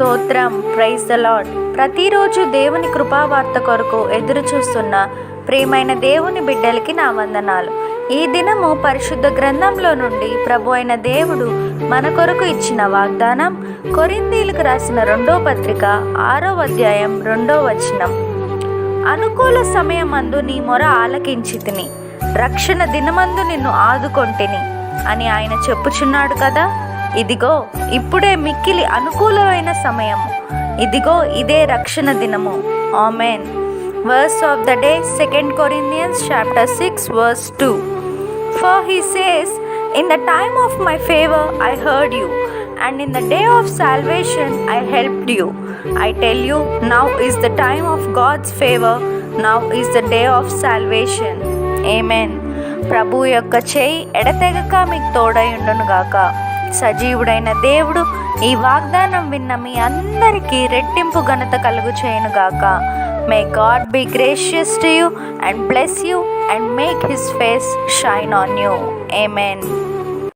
స్తోత్రం. Praise the lord. ప్రతిరోజు దేవుని కృపావార్త కొరకు ఎదురు చూస్తున్న ప్రియమైన దేవుని బిడ్డలకి నా వందనాలు. ఈ దినము పరిశుద్ధ గ్రంథంలో నుండి ప్రభు అయిన దేవుడు మన కొరకు ఇచ్చిన వాగ్దానం కొరింథీయులకు రాసిన 2వ పత్రిక 6వ అధ్యాయం 2వ వచనం. అనుకూల సమయమందు నీ మొర ఆలకించితిని, రక్షణ దినమందు నిన్ను ఆదుకొంటిని అని ఆయన చెప్పుచున్నాడు కదా. ఇదిగో ఇప్పుడే మిక్కిలి అనుకూలమైన సమయము, ఇదిగో ఇదే రక్షణ దినము. Amen. Verse of the day, 2 Corinthians chapter 6 verse 2. For he says, in the time of my favor I heard you, and in the day of salvation I helped you. I tell you, now is the time of God's favor, now is the day of salvation. Amen. ప్రభు యొక్క చేయి ఎడతెగక మీకు తోడై ఉండును గాక. సజీవుడైన దేవుడు ఈ వాగ్దానం విన్న మీ అందరికీ రెట్టింపు ఘనత కలుగు చేయను గాక. May God be gracious to you and bless you and make his face shine on you. Amen.